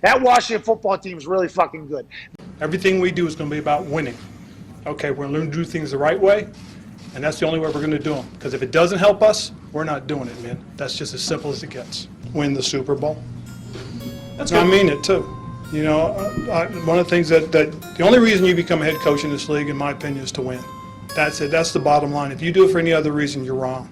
That Washington football team is really fucking good. Everything we do is going to be about winning. Okay, we're going to learn to do things the right way, and that's the only way we're going to do them. Because if it doesn't help us, we're not doing it, man. That's just as simple as it gets. Win the Super Bowl. That's I mean it, too. You know, one of the things that the only reason you become a head coach in this league, in my opinion, is to win. That's it. That's the bottom line. If you do it for any other reason, you're wrong.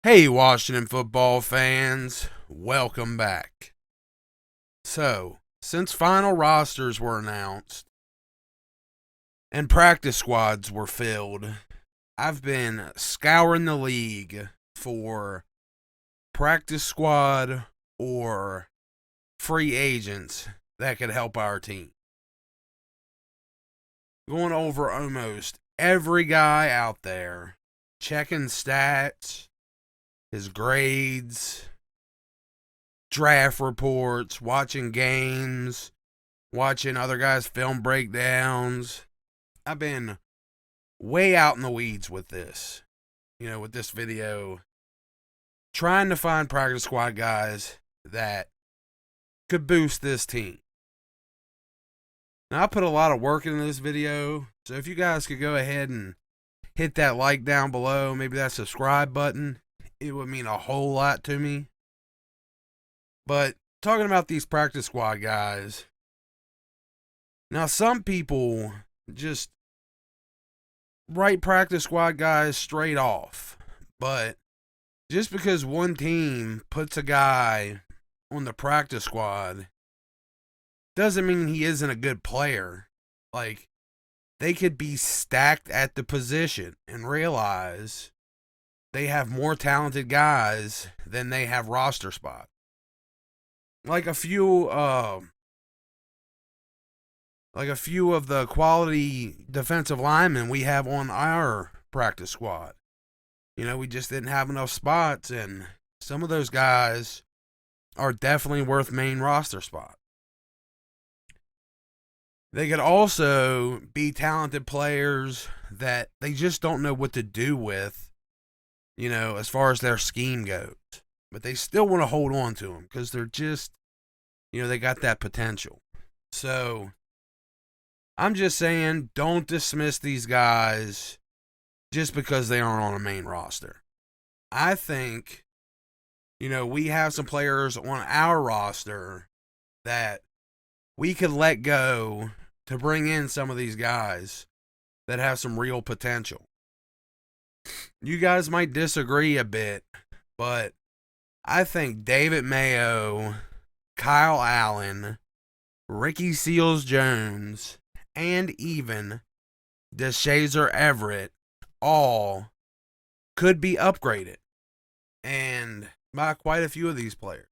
Hey, Washington football fans, welcome back. So, since final rosters were announced and practice squads were filled, I've been scouring the league for practice squad or free agents that could help our team. Going over almost every guy out there, checking stats, his grades, draft reports, watching games, watching other guys' film breakdowns. I've been way out in the weeds with this, with this video, trying to find practice squad guys that could boost this team. Now, I put a lot of work into this video, so if you guys could go ahead and hit that like down below, maybe that subscribe button, it would mean a whole lot to me. But talking about these practice squad guys, now some people just write practice squad guys straight off. But just because one team puts a guy on the practice squad doesn't mean he isn't a good player. Like, they could be stacked at the position and realize they have more talented guys than they have roster spots. Like a few of the quality defensive linemen we have on our practice squad. We just didn't have enough spots, and some of those guys are definitely worth main roster spot. They could also be talented players that they just don't know what to do with, as far as their scheme goes. But they still want to hold on to them because they're just, they got that potential. So, I'm just saying, don't dismiss these guys just because they aren't on a main roster. I think, we have some players on our roster that we could let go to bring in some of these guys that have some real potential. You guys might disagree a bit, but I think David Mayo, Kyle Allen, Ricky Seals-Jones, and even Deshazor Everett all could be upgraded, and by quite a few of these players.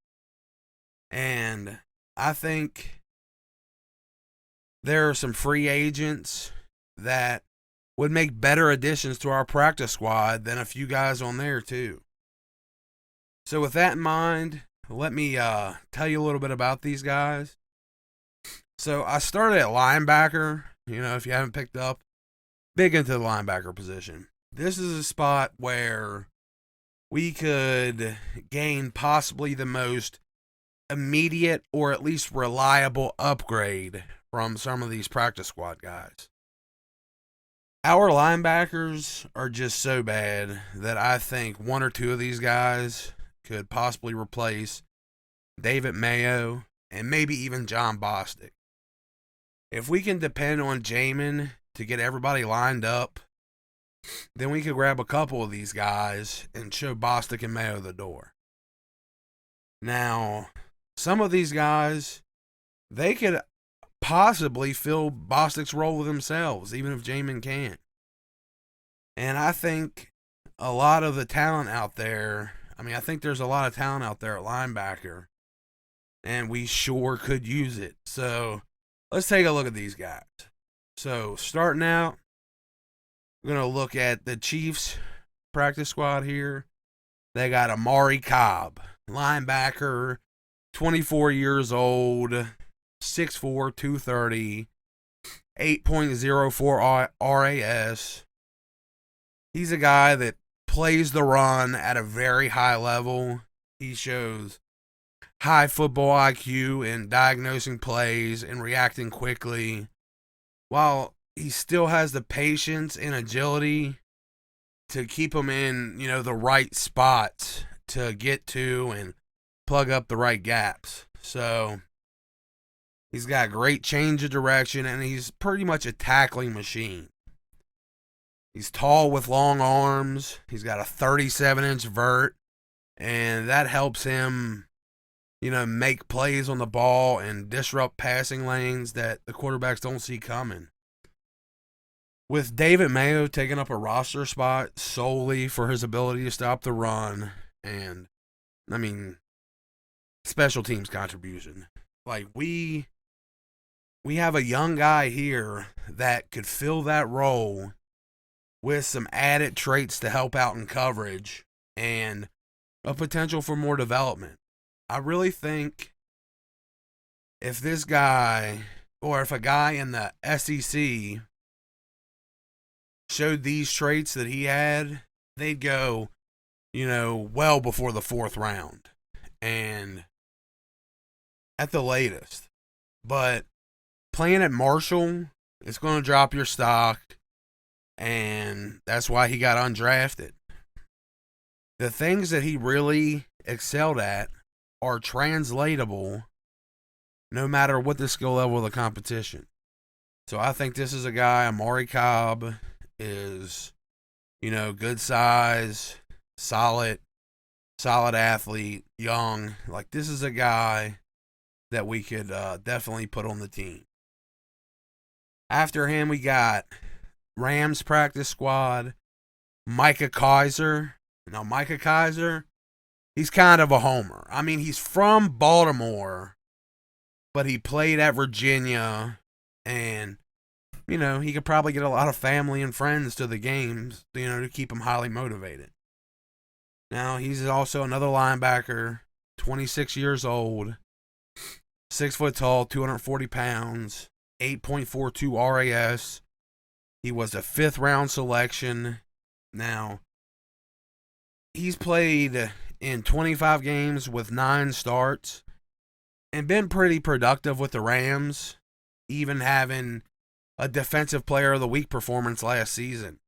And I think there are some free agents that would make better additions to our practice squad than a few guys on there too. So with that in mind, let me tell you a little bit about these guys. So I started at linebacker. If you haven't picked up, big into the linebacker position. This is a spot where we could gain possibly the most immediate or at least reliable upgrade from some of these practice squad guys. Our linebackers are just so bad that I think one or two of these guys could possibly replace David Mayo and maybe even Jon Bostic. If we can depend on Jamin to get everybody lined up, then we could grab a couple of these guys and show Bostic and Mayo the door. Now, some of these guys, they could possibly fill Bostic's role themselves, even if Jamin can't. And I think a lot of the talent out there, I think there's a lot of talent out there at linebacker, and we sure could use it. So let's take a look at these guys. So starting out, we're going to look at the Chiefs practice squad here. They got Amari Cobb, linebacker, 24 years old. 6'4", 230, 8.04 RAS. He's a guy that plays the run at a very high level. He shows high football IQ in diagnosing plays and reacting quickly, while he still has the patience and agility to keep him in, the right spots to get to and plug up the right gaps. So he's got great change of direction, and he's pretty much a tackling machine. He's tall with long arms. He's got a 37-inch vert, and that helps him, make plays on the ball and disrupt passing lanes that the quarterbacks don't see coming. With David Mayo taking up a roster spot solely for his ability to stop the run and, special teams contribution. Like, we have a young guy here that could fill that role with some added traits to help out in coverage and a potential for more development. I really think if this guy, or if a guy in the SEC showed these traits that he had, they'd go, well before the 4th round. And at the latest. But playing at Marshall, it's going to drop your stock. And that's why he got undrafted. The things that he really excelled at are translatable no matter what the skill level of the competition. So I think this is a guy, Amari Cobb, is, good size, solid athlete, young. Like, this is a guy that we could definitely put on the team. After him, we got Rams practice squad, Micah Kiser. Now, Micah Kiser, he's kind of a homer. He's from Baltimore, but he played at Virginia, and, he could probably get a lot of family and friends to the games, to keep him highly motivated. Now, he's also another linebacker, 26 years old, 6 foot tall, 240 pounds, 8.42 RAS. He was a 5th round selection. Now, he's played in 25 games with 9 starts and been pretty productive with the Rams, even having a Defensive Player of the Week performance last season.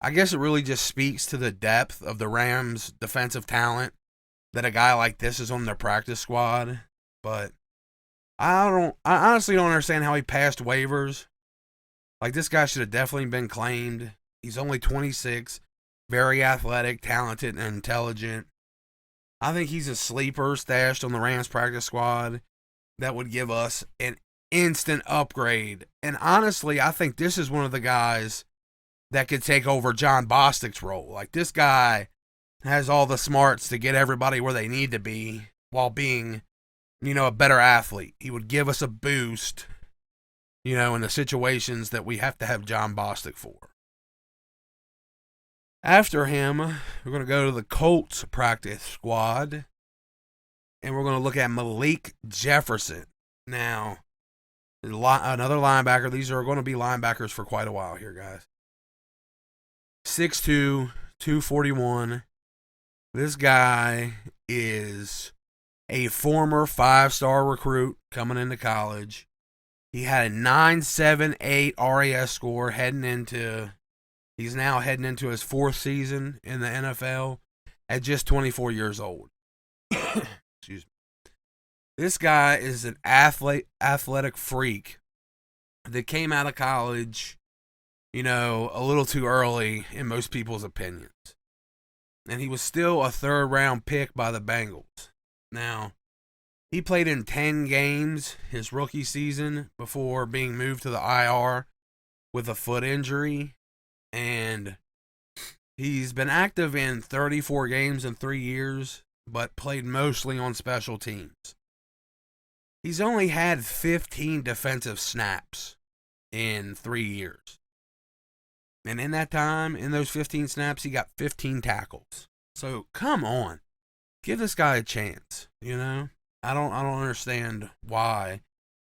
I guess it really just speaks to the depth of the Rams' defensive talent that a guy like this is on their practice squad. But I honestly don't understand how he passed waivers. Like, this guy should have definitely been claimed. He's only 26, very athletic, talented, and intelligent. I think he's a sleeper stashed on the Rams practice squad that would give us an instant upgrade. And honestly, I think this is one of the guys that could take over John Bostic's role. Like, this guy has all the smarts to get everybody where they need to be while being, a better athlete. He would give us a boost, in the situations that we have to have John Bostic for. After him, we're going to go to the Colts practice squad, and we're going to look at Malik Jefferson. Now, another linebacker. These are going to be linebackers for quite a while here, guys. 6'2", 241. This guy is a former 5-star recruit coming into college. He had a 9.78 RAS score he's now heading into his 4th season in the NFL at just 24 years old. Excuse me. This guy is an athletic freak that came out of college, a little too early in most people's opinions. And he was still a 3rd round pick by the Bengals. Now, he played in 10 games his rookie season before being moved to the IR with a foot injury. And he's been active in 34 games in 3 years, but played mostly on special teams. He's only had 15 defensive snaps in 3 years. And in that time, in those 15 snaps, he got 15 tackles. So, come on. Give this guy a chance, I don't understand why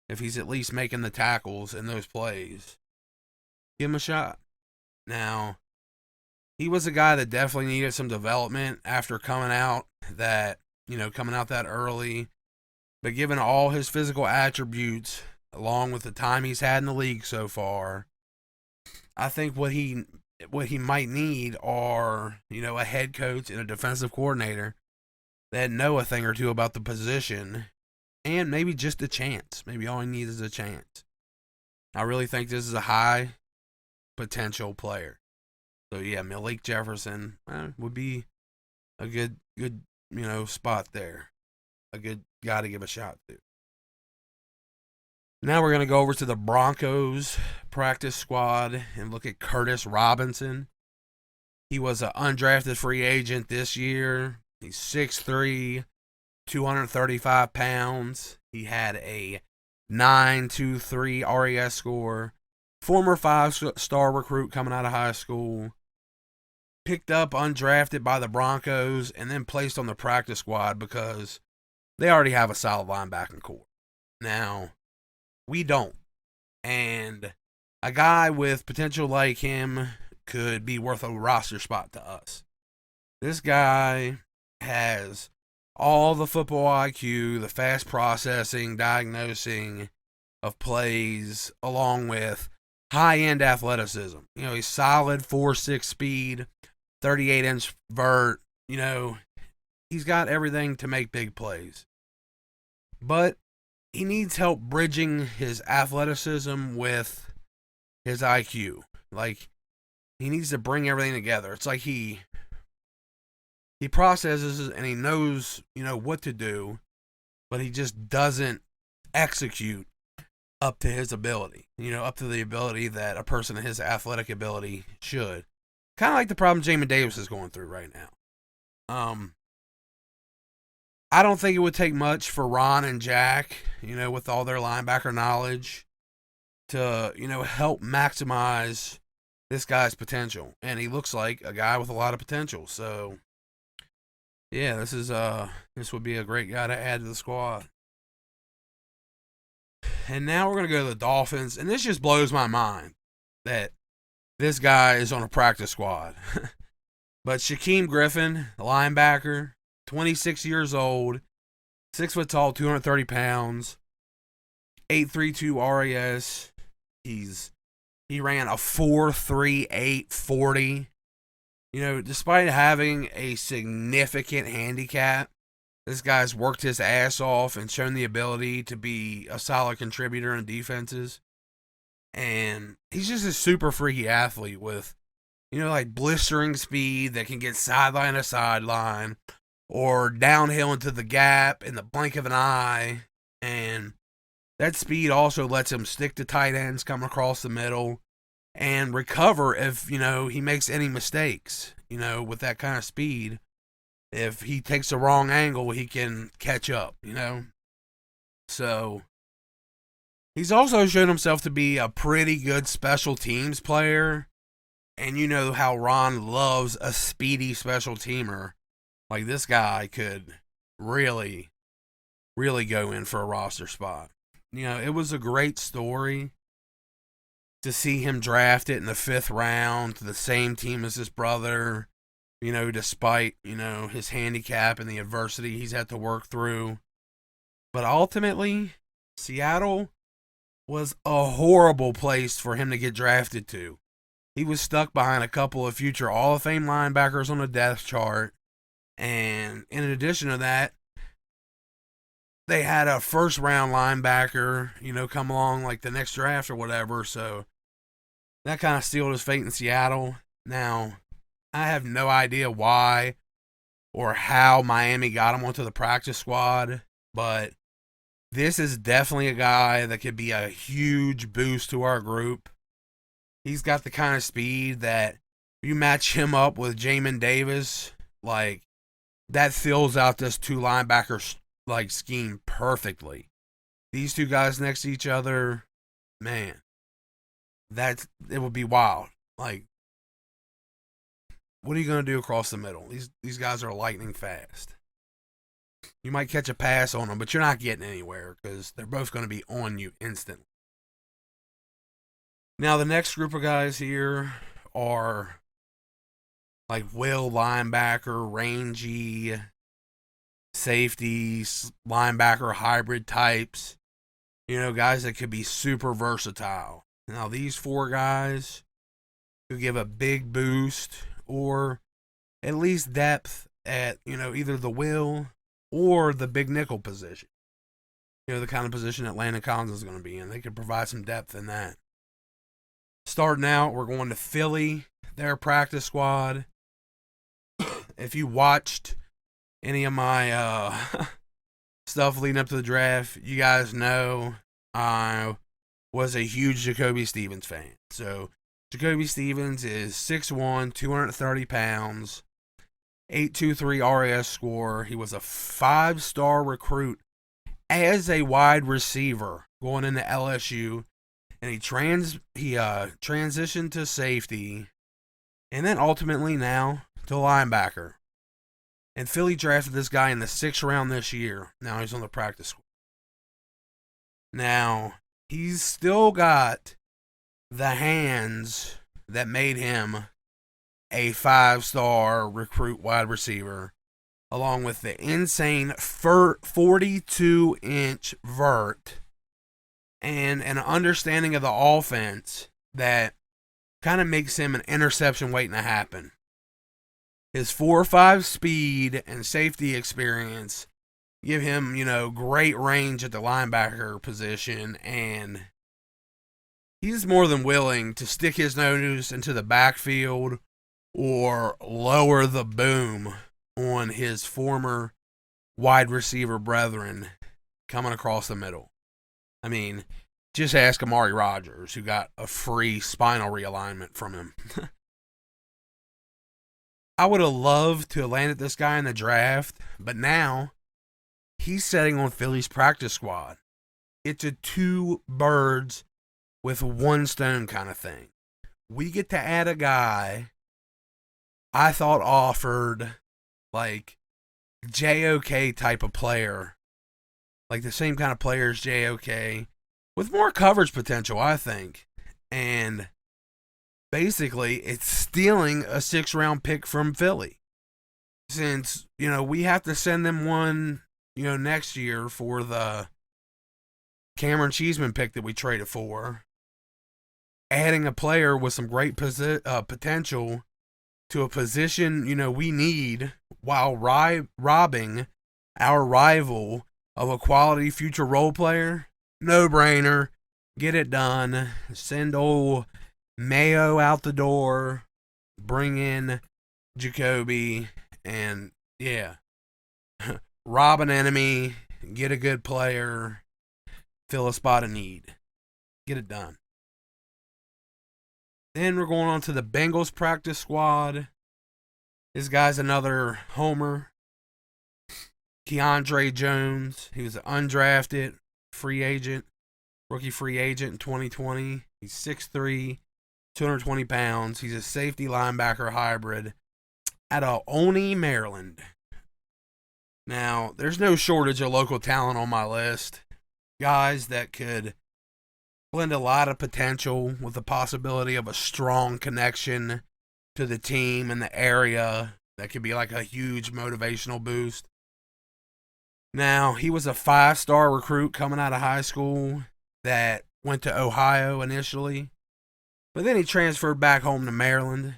if he's at least making the tackles in those plays, give him a shot. Now, he was a guy that definitely needed some development after coming out that early. But given all his physical attributes, along with the time he's had in the league so far, I think what he might need are, a head coach and a defensive coordinator that know a thing or two about the position, and maybe just a chance. Maybe all he needs is a chance. I really think this is a high potential player. So yeah, Malik Jefferson would be a good spot there. A good guy to give a shot to. Now we're going to go over to the Broncos practice squad and look at Curtis Robinson. He was an undrafted free agent this year. He's 6'3", 235 pounds. He had a 9.23 RAS score. Former 5-star recruit coming out of high school. Picked up undrafted by the Broncos and then placed on the practice squad because they already have a solid linebacking core. Now, we don't. And a guy with potential like him could be worth a roster spot to us. This guy has all the football IQ, the fast processing, diagnosing of plays, along with high-end athleticism. He's solid 4.6 speed, 38-inch vert. He's got everything to make big plays. But he needs help bridging his athleticism with his IQ. Like, he needs to bring everything together. It's like he processes and he knows, what to do, but he just doesn't execute up to his ability. Up to the ability that a person of his athletic ability should. Kind of like the problem Jamin Davis is going through right now. I don't think it would take much for Ron and Jack, with all their linebacker knowledge, to, help maximize this guy's potential. And he looks like a guy with a lot of potential. So, yeah, this would be a great guy to add to the squad. And now we're going to go to the Dolphins. And this just blows my mind that this guy is on a practice squad. But Shaquem Griffin, the linebacker, 26 years old, 6 foot tall, 230 pounds, 8.32 RAS. He ran a 4.38 40. Despite having a significant handicap, this guy's worked his ass off and shown the ability to be a solid contributor in defenses. And he's just a super freaky athlete with, like blistering speed that can get sideline to sideline or downhill into the gap in the blink of an eye. And that speed also lets him stick to tight ends, come across the middle, and recover if, he makes any mistakes. With that kind of speed, if he takes the wrong angle, he can catch up, So, he's also shown himself to be a pretty good special teams player. And you know how Ron loves a speedy special teamer. Like, this guy could really, really go in for a roster spot. It was a great story to see him drafted in the 5th round to the same team as his brother, despite, his handicap and the adversity he's had to work through. But ultimately, Seattle was a horrible place for him to get drafted to. He was stuck behind a couple of future Hall of Fame linebackers on the depth chart. And in addition to that, they had a 1st-round linebacker, come along like the next draft or whatever. So that kind of sealed his fate in Seattle. Now, I have no idea why or how Miami got him onto the practice squad, but this is definitely a guy that could be a huge boost to our group. He's got the kind of speed that you match him up with Jamin Davis, like, that fills out this 2 linebacker scheme perfectly. These 2 guys next to each other, man, it would be wild. Like, what are you going to do across the middle? These guys are lightning fast. You might catch a pass on them, but you're not getting anywhere because they're both going to be on you instantly. Now, the next group of guys here are like will linebacker, rangy, safety, linebacker hybrid types. You know, guys that could be super versatile. Now, these 4 guys could give a big boost or at least depth at, you know, either the will or the big nickel position. You know, the kind of position that Landon Collins is going to be in. They could provide some depth in that. Starting out, we're going to Philly, their practice squad. If you watched any of my stuff leading up to the draft, you guys know I was a huge Jacoby Stevens fan. So, Jacoby Stevens is 6'1", 230 pounds, 823 RAS score. He was a 5-star recruit as a wide receiver going into LSU, and he transitioned to safety, and then ultimately now to linebacker. And Philly drafted this guy in the 6th round this year. Now he's on the practice squad. Now, he's still got the hands that made him a 5-star recruit wide receiver, along with the insane 42-inch vert and an understanding of the offense that kind of makes him an interception waiting to happen. His 4.5 speed and safety experience give him, you know, great range at the linebacker position, and he's more than willing to stick his nose into the backfield or lower the boom on his former wide receiver brethren coming across the middle. I mean, just ask Amari Rodgers, who got a free spinal realignment from him. I would have loved to have landed this guy in the draft, but now he's sitting on Philly's practice squad. It's a 2 birds with 1 stone kind of thing. We get to add a guy I thought offered like JOK type of player, like the same kind of player as JOK, with more coverage potential, I think. And basically, it's stealing a 6th round pick from Philly. Since, you know, we have to send them one, you know, next year for the Cameron Cheeseman pick that we traded for. Adding a player with some great potential to a position, you know, we need while robbing our rival of a quality future role player. No brainer. Get it done. Send old Mayo out the door. Bring in Jacoby. And, yeah. Rob an enemy. Get a good player. Fill a spot of need. Get it done. Then we're going on to the Bengals practice squad. This guy's another homer. Keandre Jones. He was an undrafted free agent, rookie free agent in 2020. He's 6'3", 220 pounds. He's a safety linebacker hybrid out of Olney, Maryland. Now, there's no shortage of local talent on my list. Guys that could blend a lot of potential with the possibility of a strong connection to the team and the area that could be like a huge motivational boost. Now, he was a 5-star recruit coming out of high school that went to Ohio initially, but then he transferred back home to Maryland.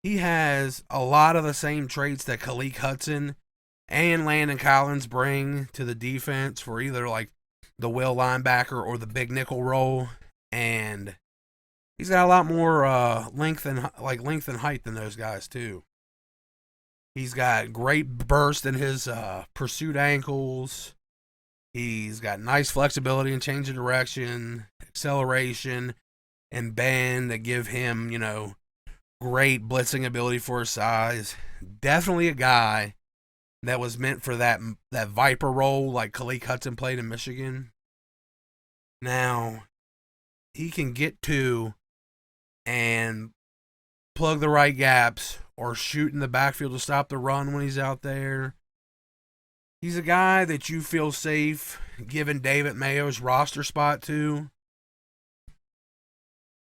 He has a lot of the same traits that Khaleke Hudson and Landon Collins bring to the defense for either like the will linebacker or the big nickel role, and he's got a lot more length and height than those guys too. He's got great burst in his pursuit ankles. He's got nice flexibility and change of direction, acceleration, and bend that give him, you know, great blitzing ability for his size. Definitely a guy that was meant for that Viper role like Khaleke Hudson played in Michigan. Now, he can get to and plug the right gaps or shoot in the backfield to stop the run when he's out there. He's a guy that you feel safe giving David Mayo's roster spot to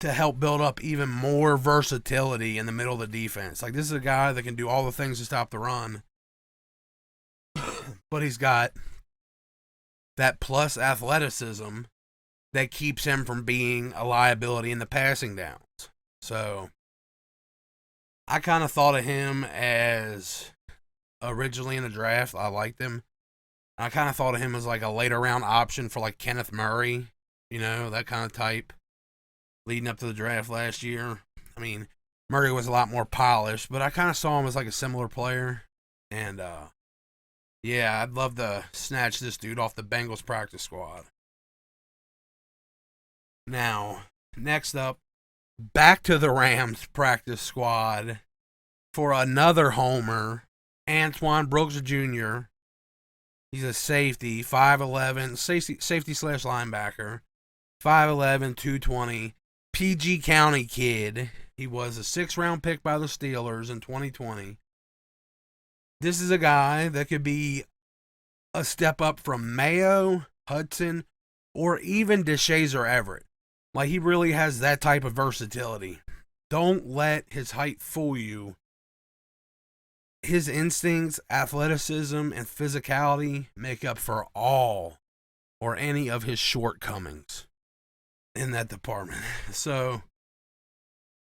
help build up even more versatility in the middle of the defense. Like, this is a guy that can do all the things to stop the run, but he's got that plus athleticism that keeps him from being a liability in the passing downs. So I kind of thought of him as, originally in the draft, I liked him. I kind of thought of him as like a later round option for like Kenneth Murray, that kind of type, leading up to the draft last year. I mean, Murray was a lot more polished, but I kind of saw him as like a similar player. And, yeah, I'd love to snatch this dude off the Bengals practice squad. Now, next up, back to the Rams practice squad for another homer, Antoine Brooks Jr. He's a safety, 5'11", safety slash linebacker, 5'11", 220, PG County kid. He was a 6th-round pick by the Steelers in 2020. This is a guy that could be a step up from Mayo, Hudson, or even DeShazer Everett. Like, he really has that type of versatility. Don't let his height fool you. His instincts, athleticism, and physicality make up for all or any of his shortcomings in that department. So,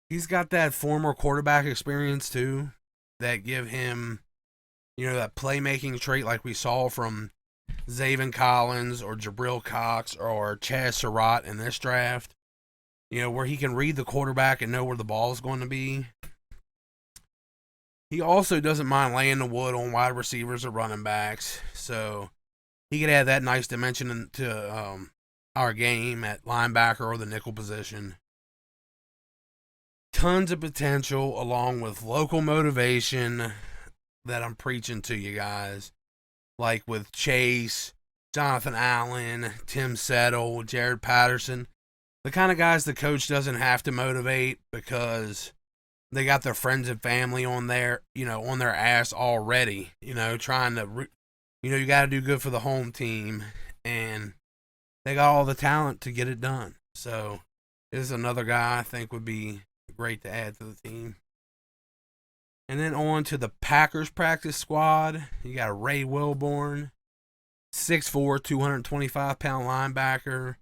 he's got that former quarterback experience, too, that give him, that playmaking trait like we saw from Zaven Collins or Jabril Cox or Chaz Surratt in this draft, where he can read the quarterback and know where the ball is going to be. He also doesn't mind laying the wood on wide receivers or running backs, so he could add that nice dimension to our game at linebacker or the nickel position. Tons of potential along with local motivation that I'm preaching to you guys, like with Chase, Jonathan Allen, Tim Settle, Jared Patterson, the kind of guys the coach doesn't have to motivate because they got their friends and family on their ass already, trying to, you got to do good for the home team, and they got all the talent to get it done. So this is another guy I think would be great to add to the team. And then on to the Packers practice squad. You got Ray Wilborn, 6'4", 225-pound linebacker,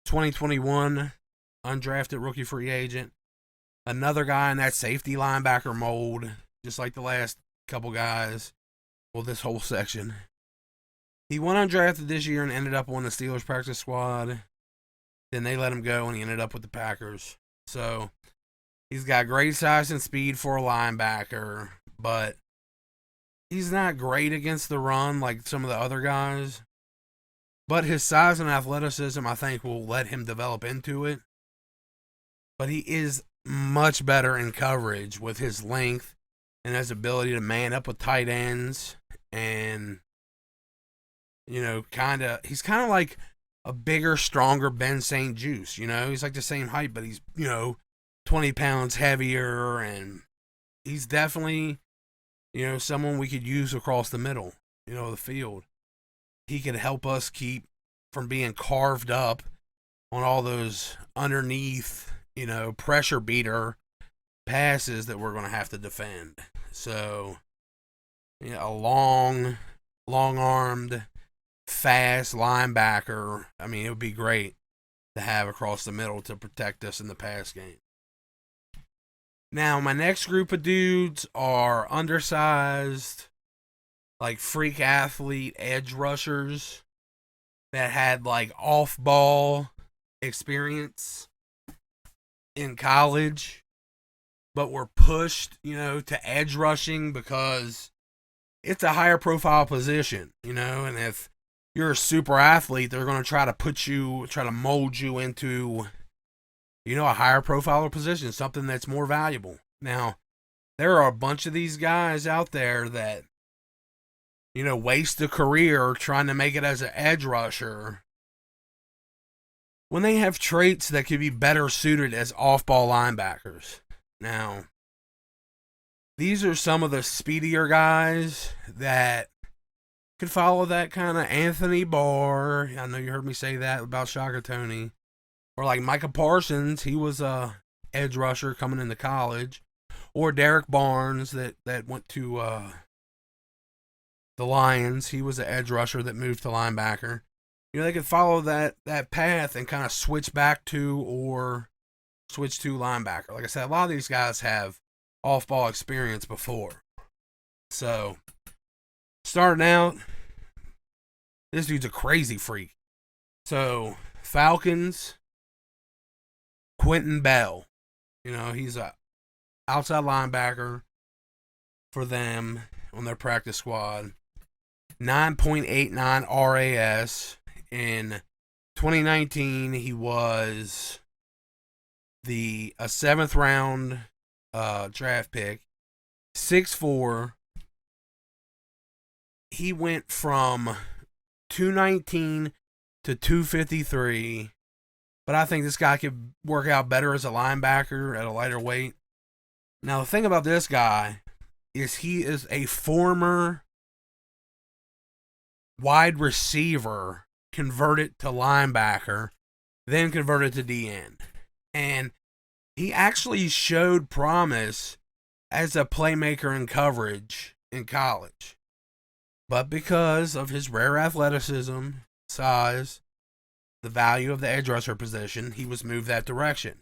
2021 undrafted rookie free agent. Another guy in that safety linebacker mold, just like the last couple guys. Well, this whole section. He went undrafted this year and ended up on the Steelers practice squad. Then they let him go and he ended up with the Packers. So he's got great size and speed for a linebacker, but he's not great against the run like some of the other guys. But his size and athleticism, I think, will let him develop into it. But he is much better in coverage with his length and his ability to man up with tight ends. And, he's kind of like a bigger, stronger Ben St. Juice. He's like the same height, but he's, 20 pounds heavier. And he's definitely, someone we could use across the middle, of the field. He could help us keep from being carved up on all those underneath, pressure beater passes that we're going to have to defend. So, a long-armed, fast linebacker. I mean, it would be great to have across the middle to protect us in the pass game. Now, my next group of dudes are undersized, like freak athlete edge rushers that had like off-ball experience in college, but were pushed, to edge rushing because it's a higher profile position, and if you're a super athlete, they're going to try to mold you into, a higher profile position, something that's more valuable. Now, there are a bunch of these guys out there that, waste a career trying to make it as an edge rusher when they have traits that could be better suited as off-ball linebackers. Now, these are some of the speedier guys that Could follow that kind of Anthony Barr. I know you heard me say that about Shaka Tony. Or like Micah Parsons, he was a edge rusher coming into college. Or Derek Barnes that went to the Lions. He was an edge rusher that moved to linebacker. You know, they could follow that path and kind of switch back to or switch to linebacker. Like I said, a lot of these guys have off-ball experience before. So, starting out, this dude's a crazy freak. So, Falcons, Quentin Bell. You know, he's a outside linebacker for them on their practice squad. 9.89 RAS. In 2019, he was a 7th round draft pick. 6'4". He went from 219 to 253. But I think this guy could work out better as a linebacker at a lighter weight. Now, the thing about this guy is he is a former wide receiver converted to linebacker, then converted to DN. And he actually showed promise as a playmaker in coverage in college. But because of his rare athleticism, size, the value of the edge rusher position, he was moved that direction.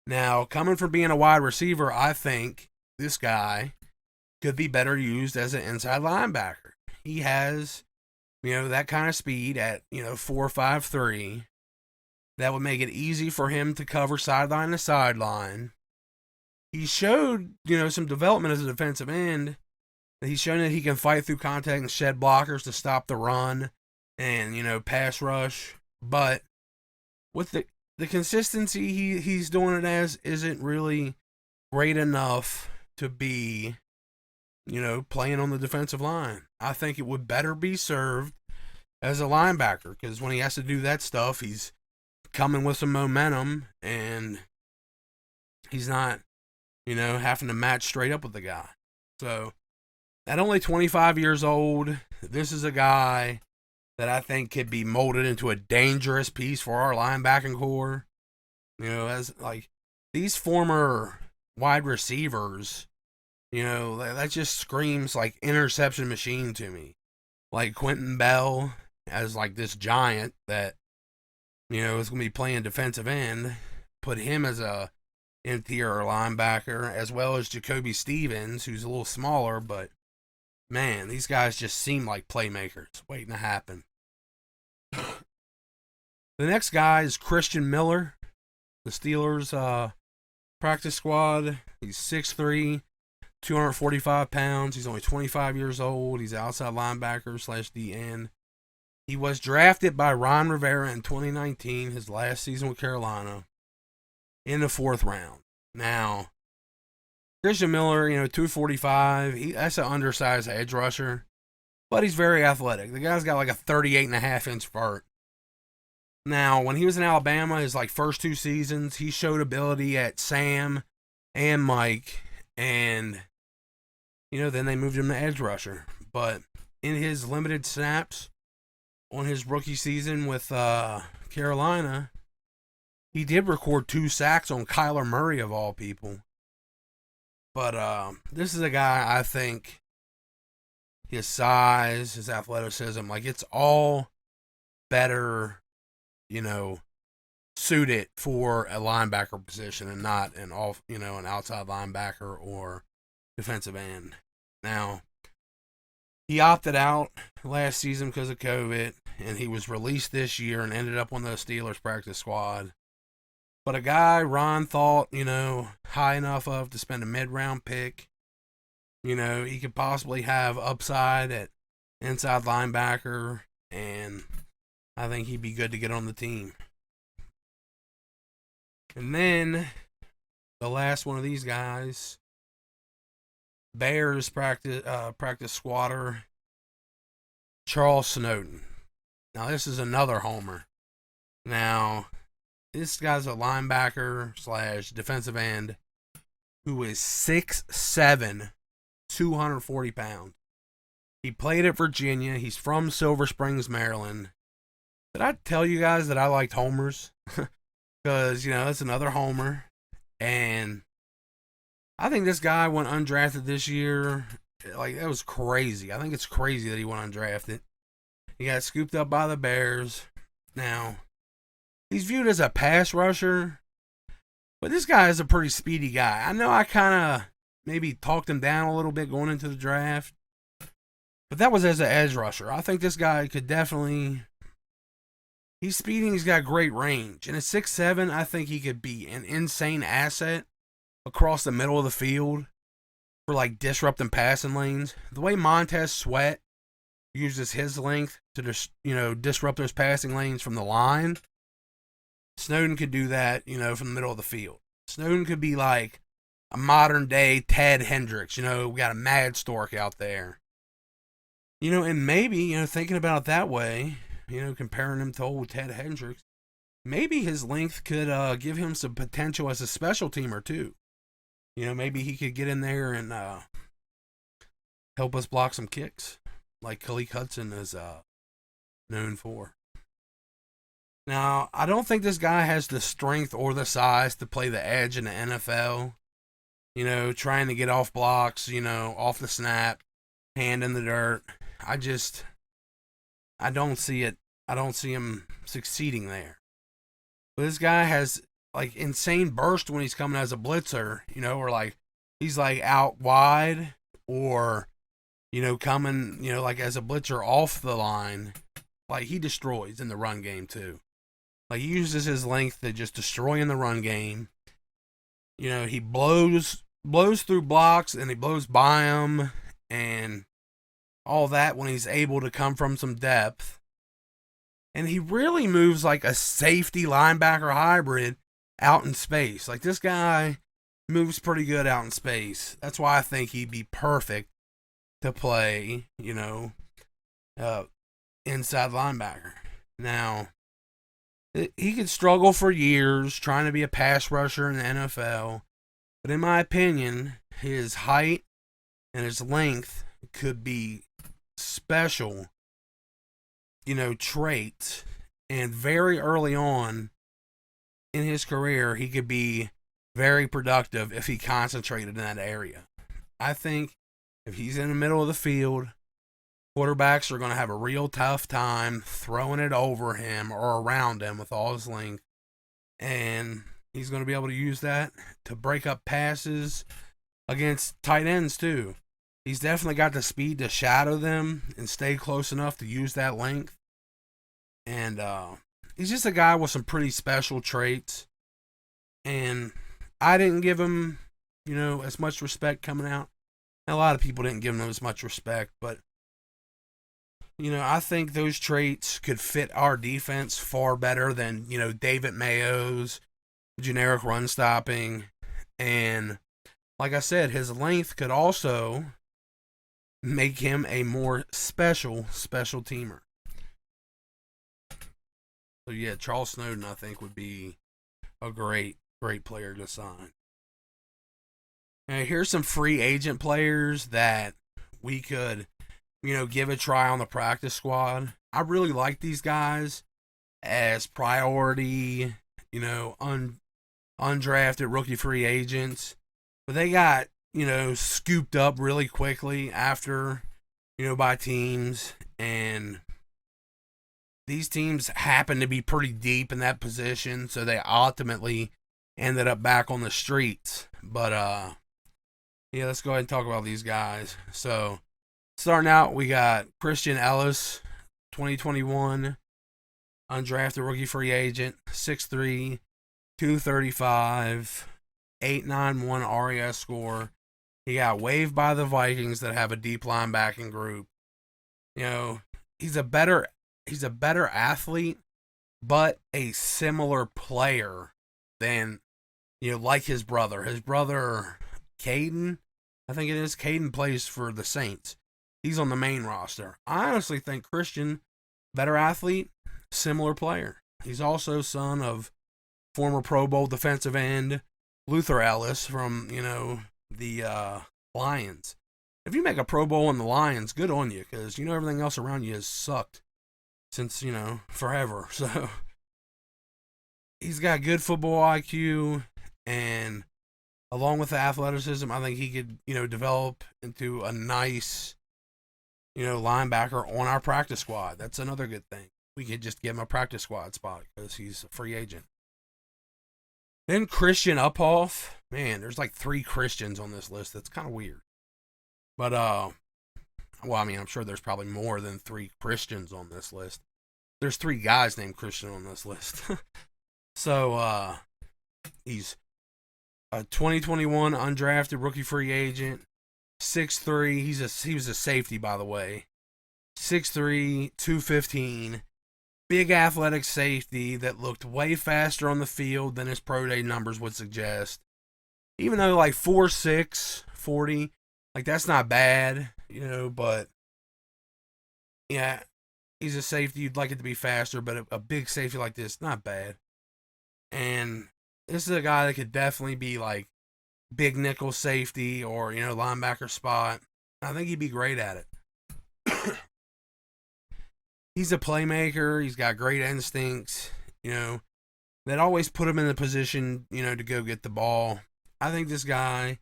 Now, coming from being a wide receiver, I think this guy could be better used as an inside linebacker. He has, you know, that kind of speed at, 4.53. That would make it easy for him to cover sideline to sideline. He showed, some development as a defensive end. He's shown that he can fight through contact and shed blockers to stop the run and, pass rush. But with the consistency he's doing it as isn't really great enough to be, playing on the defensive line. I think it would better be served as a linebacker, because when he has to do that stuff, he's coming with some momentum and he's not, having to match straight up with the guy. So, at only 25 years old, this is a guy that I think could be molded into a dangerous piece for our linebacking core. As like these former wide receivers, that just screams like interception machine to me. Like Quentin Bell as like this giant that, is going to be playing defensive end. Put him as a interior linebacker, as well as Jacoby Stevens, who's a little smaller, but man, these guys just seem like playmakers waiting to happen. The next guy is Christian Miller, the Steelers practice squad. He's 6'3", 245 pounds. He's only 25 years old. He's outside linebacker / DN. He was drafted by Ron Rivera in 2019, his last season with Carolina, in the 4th round. Now, Christian Miller, 245, that's an undersized edge rusher, but he's very athletic. The guy's got like a 38.5-inch vert. Now, when he was in Alabama, his first 2 seasons, he showed ability at Sam and Mike, and, then they moved him to edge rusher. But in his limited snaps on his rookie season with Carolina, he did record 2 sacks on Kyler Murray, of all people. But this is a guy, I think, his size, his athleticism, it's all better, suited for a linebacker position and not an outside linebacker or defensive end. Now, he opted out last season because of COVID, and he was released this year and ended up on the Steelers practice squad. But a guy Ron thought, high enough of to spend a mid-round pick. He could possibly have upside at inside linebacker, and I think he'd be good to get on the team. And then, the last one of these guys, Bears practice squatter, Charles Snowden. Now, this is another homer. Now, this guy's a linebacker / defensive end who is 6'7", 240 pounds. He played at Virginia. He's from Silver Springs, Maryland. Did I tell you guys that I liked homers? Because, it's another homer. And I think this guy went undrafted this year. Like, that was crazy. I think it's crazy that he went undrafted. He got scooped up by the Bears. Now, he's viewed as a pass rusher, but this guy is a pretty speedy guy. I know I kind of maybe talked him down a little bit going into the draft, but that was as an edge rusher. I think this guy could definitely... He's speedy, he's got great range. And at 6'7", I think he could be an insane asset across the middle of the field for like disrupting passing lanes. The way Montez Sweat uses his length to disrupt those passing lanes from the line, Snowden could do that, from the middle of the field. Snowden could be like a modern day Ted Hendricks. We got a Mad Stork out there. And maybe, thinking about it that way, comparing him to old Ted Hendricks, maybe his length could give him some potential as a special teamer too. Maybe he could get in there and help us block some kicks, like Khaleke Hudson is known for. Now, I don't think this guy has the strength or the size to play the edge in the NFL. Trying to get off blocks, off the snap, hand in the dirt. I don't see it. I don't see him succeeding there. But this guy has like insane burst when he's coming as a blitzer, or like he's like out wide or, coming, like as a blitzer off the line. Like he destroys in the run game too. Like he uses his length to just destroy in the run game. He blows through blocks and he blows by them and all that when he's able to come from some depth. And he really moves like a safety linebacker hybrid out in space. Like this guy moves pretty good out in space. That's why I think he'd be perfect to play, inside linebacker. Now, he could struggle for years trying to be a pass rusher in the NFL. But in my opinion, his height and his length could be special, traits. And very early on in his career, he could be very productive if he concentrated in that area. I think if he's in the middle of the field, quarterbacks are going to have a real tough time throwing it over him or around him with all his length. And he's going to be able to use that to break up passes against tight ends too. He's definitely got the speed to shadow them and stay close enough to use that length. And he's just a guy with some pretty special traits. And I didn't give him, as much respect coming out. A lot of people didn't give him as much respect, but I think those traits could fit our defense far better than, David Mayo's generic run stopping. And like I said, his length could also make him a more special teamer. So yeah, Charles Snowden, I think, would be a great player to sign. Now, here's some free agent players that we could, give a try on the practice squad. I really like these guys as priority, undrafted rookie free agents. But they got, scooped up really quickly after, by teams. And these teams happen to be pretty deep in that position. So they ultimately ended up back on the streets. But, yeah, let's go ahead and talk about these guys. So, starting out, we got Christian Ellis, 2021, undrafted rookie free agent, 6'3", 235, 891 RAS score. He got waived by the Vikings that have a deep linebacking group. He's a better athlete, but a similar player than, like his brother. His brother, Caden, I think it is. Caden plays for the Saints. He's on the main roster. I honestly think Christian, better athlete, similar player. He's also son of former Pro Bowl defensive end Luther Ellis from, the Lions. if you make a Pro Bowl in the Lions, good on you, because everything else around you has sucked since forever. So he's got good football IQ, and along with the athleticism, I think he could develop into a nice linebacker on our practice squad. That's another good thing. We could just give him a practice squad spot because he's a free agent. Then Christian Uphoff. Man, there's like 3 Christians on this list. That's kind of weird. But, I'm sure there's probably more than 3 Christians on this list. There's 3 guys named Christian on this list. So, he's a 2021 undrafted rookie free agent. 6'3". He was a safety, by the way. 6'3", 215. Big athletic safety that looked way faster on the field than his pro day numbers would suggest. Even though like 4'6", 40, like that's not bad, but yeah, he's a safety. You'd like it to be faster, but a big safety like this, not bad. And this is a guy that could definitely be like big nickel safety or, linebacker spot. I think he'd be great at it. He's a playmaker. He's got great instincts, that always put him in the position, to go get the ball. I think this guy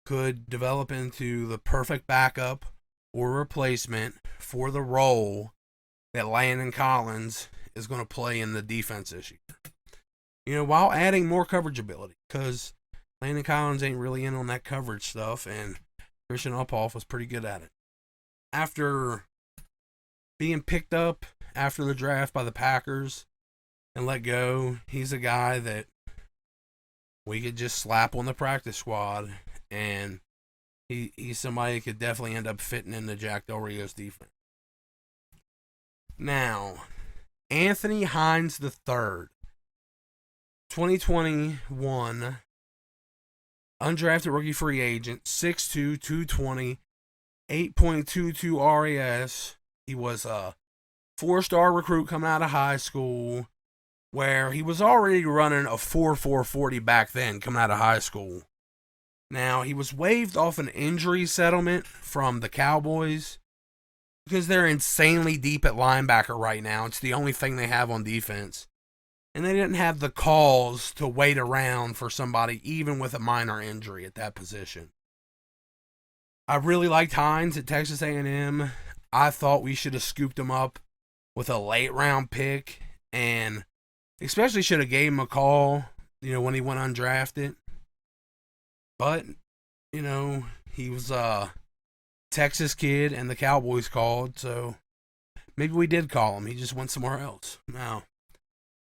could develop into the perfect backup or replacement for the role that Landon Collins is going to play in the defense this year. While adding more coverage ability, because Landon Collins ain't really in on that coverage stuff, and Christian Uphoff was pretty good at it. After being picked up after the draft by the Packers and let go, he's a guy that we could just slap on the practice squad, and he's somebody that could definitely end up fitting into Jack Del Rio's defense. Now, Anthony Hines III, 2021 undrafted rookie free agent, 6'2", 220, 8.22 RAS. He was a 4-star recruit coming out of high school, where he was already running a 4.4 40 back then coming out of high school. Now, he was waived off an injury settlement from the Cowboys because they're insanely deep at linebacker right now. It's the only thing they have on defense. And they didn't have the calls to wait around for somebody, even with a minor injury at that position. I really liked Hines at Texas A&M. I thought we should have scooped him up with a late round pick, and especially should have gave him a call, when he went undrafted. But, he was a Texas kid and the Cowboys called, so maybe we did call him. He just went somewhere else. Now,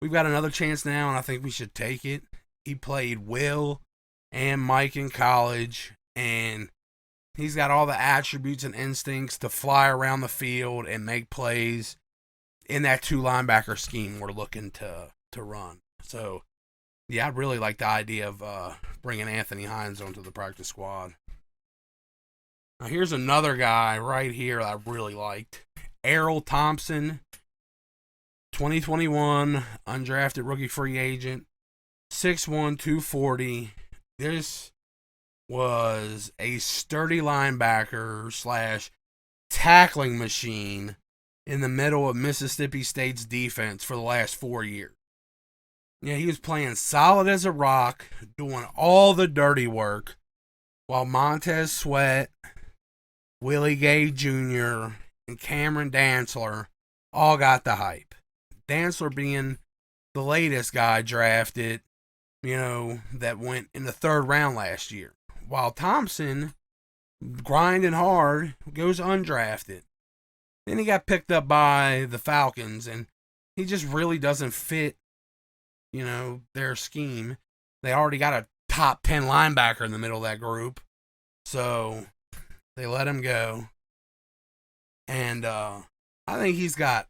we've got another chance now, and I think we should take it. He played Will and Mike in college, and he's got all the attributes and instincts to fly around the field and make plays in that 2 linebacker scheme we're looking to run. So, yeah, I really like the idea of bringing Anthony Hines onto the practice squad. Now, here's another guy right here I really liked. Errol Thompson, 2021 undrafted rookie free agent, 6'1", 240. This was a sturdy linebacker / tackling machine in the middle of Mississippi State's defense for the last 4 years. Yeah, he was playing solid as a rock, doing all the dirty work, while Montez Sweat, Willie Gay Jr., and Cameron Dantzler all got the hype. Dantzler being the latest guy drafted, that went in the 3rd round last year. While Thompson, grinding hard, goes undrafted. Then he got picked up by the Falcons, and he just really doesn't fit, their scheme. They already got a top 10 linebacker in the middle of that group, so they let him go. And I think he's got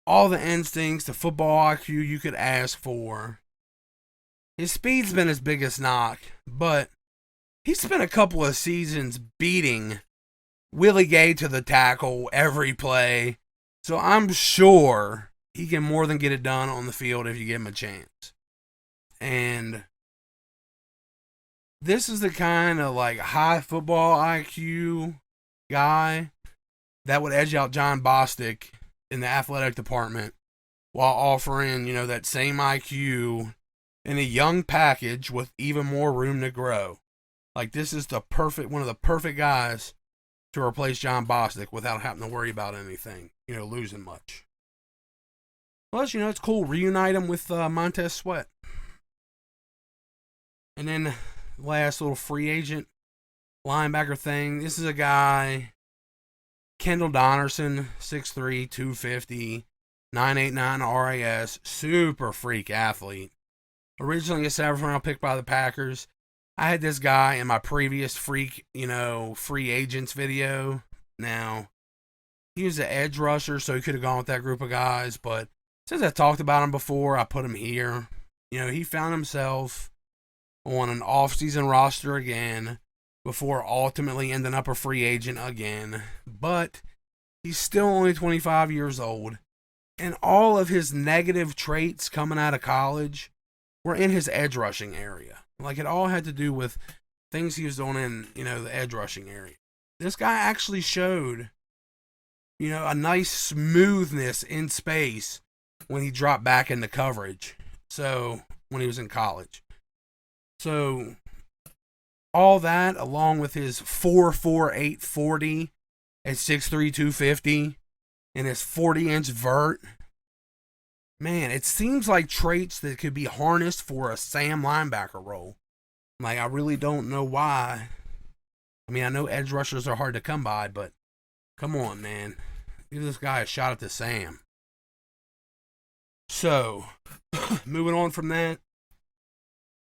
all the instincts, the football IQ you could ask for. His speed's been his biggest knock, but he spent a couple of seasons beating Willie Gay to the tackle every play, so I'm sure he can more than get it done on the field if you give him a chance. And this is the kind of high football IQ guy that would edge out John Bostic in the athletic department while offering, that same IQ in a young package with even more room to grow. Like, this is one of the perfect guys to replace John Bostic without having to worry about anything, losing much. Plus, it's cool. Reunite him with Montez Sweat. And then last little free agent linebacker thing. This is a guy, Kendall Donnerson, 6'3", 250, 989 RAS, super freak athlete. Originally a 7th round pick by the Packers. I had this guy in my previous free agents video. Now, he was an edge rusher, so he could have gone with that group of guys, but since I talked about him before, I put him here. He found himself on an off-season roster again before ultimately ending up a free agent again. But he's still only 25 years old, and all of his negative traits coming out of college were in his edge rushing area. Like, it all had to do with things he was doing in, the edge rushing area. This guy actually showed, a nice smoothness in space when he dropped back into coverage. So, when he was in college. So, all that, along with his 4'4", 840 at 6'3", 250, and his 40-inch vert, man, it seems like traits that could be harnessed for a Sam linebacker role. Like, I really don't know why. I mean, I know edge rushers are hard to come by, but come on, man. Give this guy a shot at the Sam. So, moving on from that,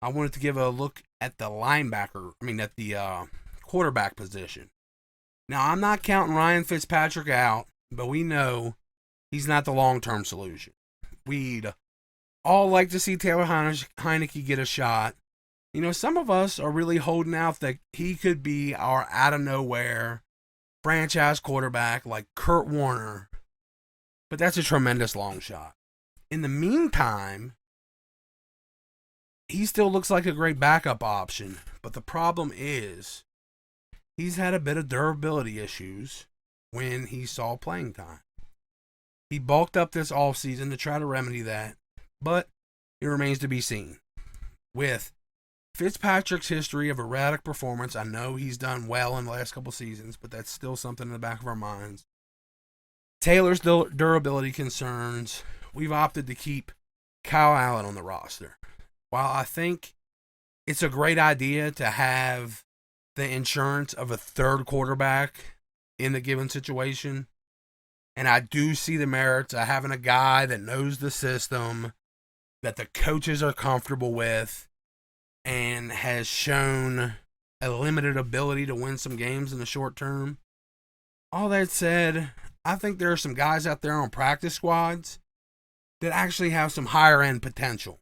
I wanted to give a look at the quarterback position. Now, I'm not counting Ryan Fitzpatrick out, but we know he's not the long-term solution. We'd all like to see Taylor Heinicke get a shot. Some of us are really holding out that he could be our out-of-nowhere franchise quarterback like Kurt Warner, but that's a tremendous long shot. In the meantime, he still looks like a great backup option, but the problem is he's had a bit of durability issues when he saw playing time. He bulked up this offseason to try to remedy that, but it remains to be seen. With Fitzpatrick's history of erratic performance, I know he's done well in the last couple seasons, but that's still something in the back of our minds. Taylor's durability concerns, we've opted to keep Kyle Allen on the roster. While I think it's a great idea to have the insurance of a third quarterback in the given situation, and I do see the merits of having a guy that knows the system, that the coaches are comfortable with, and has shown a limited ability to win some games in the short term. All that said, I think there are some guys out there on practice squads that actually have some higher end potential.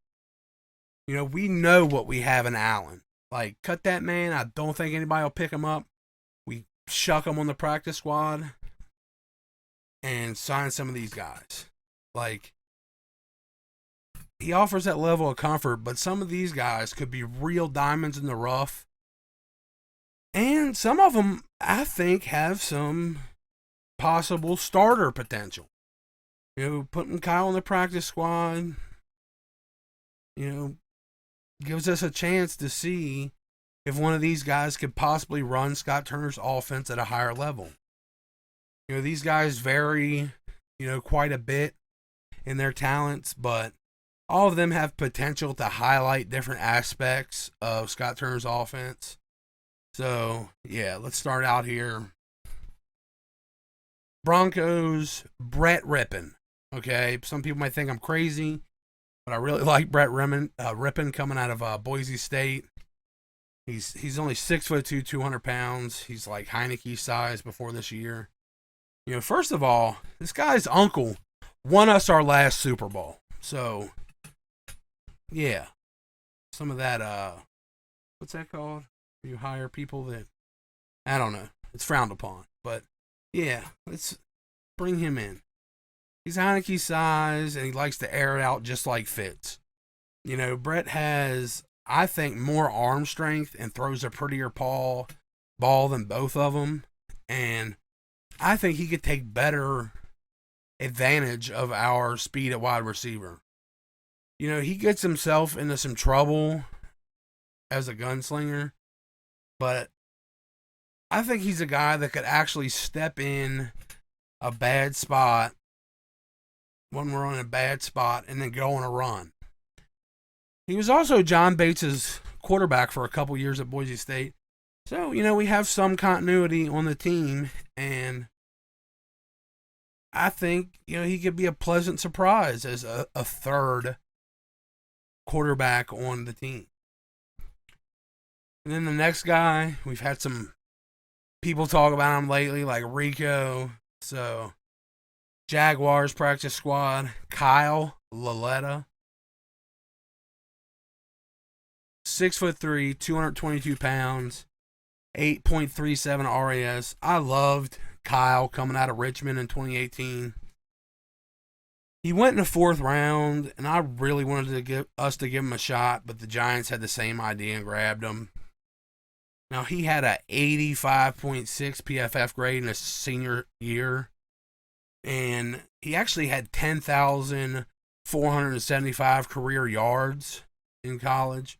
We know what we have in Allen. Like, cut that man. I don't think anybody will pick him up. We shuck him on the practice squad and sign some of these guys. Like, he offers that level of comfort, but some of these guys could be real diamonds in the rough. And some of them, I think, have some possible starter potential. Putting Kyle on the practice squad, gives us a chance to see if one of these guys could possibly run Scott Turner's offense at a higher level. These guys vary, quite a bit in their talents, but all of them have potential to highlight different aspects of Scott Turner's offense. So, yeah, let's start out here. Broncos, Brett Rypien. Okay, some people might think I'm crazy, but I really like Brett Rypien coming out of Boise State. He's only 6'2", 200 pounds. He's like Heinicke size before this year. First of all, this guy's uncle won us our last Super Bowl. So, yeah, some of that, what's that called? You hire people that, I don't know, it's frowned upon. But, yeah, let's bring him in. He's Heinicke size, and he likes to air it out just like Fitz. Brett has, I think, more arm strength and throws a prettier ball than both of them. And I think he could take better advantage of our speed at wide receiver. You know, he gets himself into some trouble as a gunslinger, but I think he's a guy that could actually step in a bad spot when we're on a bad spot and then go on a run. He was also John Bates' quarterback for a couple years at Boise State. So, you know, we have some continuity on the team, and I think, you know, he could be a pleasant surprise as a third quarterback on the team. And then the next guy, we've had some people talk about him lately, like Rico. So, Jaguars practice squad, Kyle Laletta. 6'3", 222 pounds, 8.37 RAS. I loved Kyle coming out of Richmond in 2018. He went in the 4th round, and I really wanted to give him a shot, but the Giants had the same idea and grabbed him. Now, he had a 85.6 PFF grade in his senior year, and he actually had 10,475 career yards in college,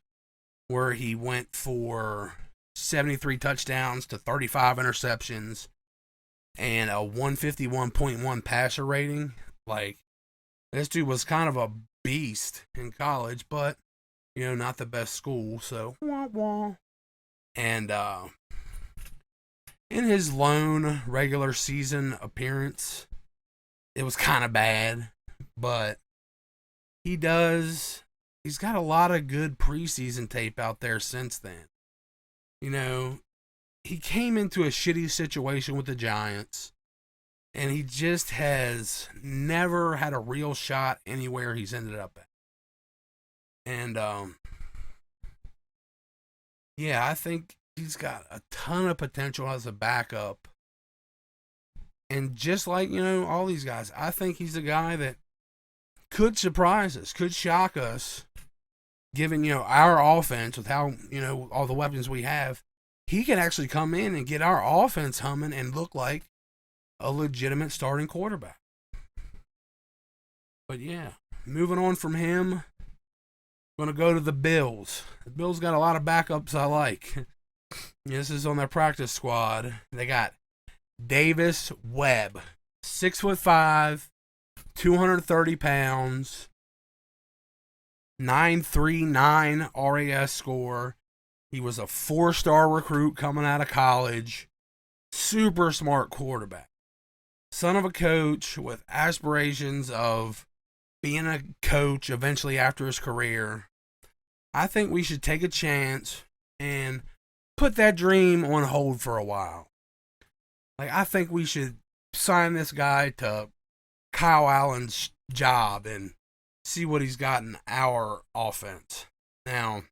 where he went for 73 touchdowns to 35 interceptions and a 151.1 passer rating. Like, this dude was kind of a beast in college, but, you know, not the best school, so wah wah. And in his lone regular season appearance, it was kind of bad, but he's got a lot of good preseason tape out there since then. You know, he came into a shitty situation with the Giants, and he just has never had a real shot anywhere he's ended up at. And, yeah, I think he's got a ton of potential as a backup. And just like, you know, all these guys, I think he's a guy that could surprise us, could shock us, given, you know, our offense with how, you know, all the weapons we have. He can actually come in and get our offense humming and look like a legitimate starting quarterback. But yeah, moving on from him, going to go to the Bills. The Bills got a lot of backups I like. This is on their practice squad. They got Davis Webb, 6'5", 230 pounds, 939 RAS score. He was a 4-star recruit coming out of college. Super smart quarterback. Son of a coach with aspirations of being a coach eventually after his career. I think we should take a chance and put that dream on hold for a while. Like, I think we should sign this guy to Kyle Allen's job and see what he's got in our offense. Now,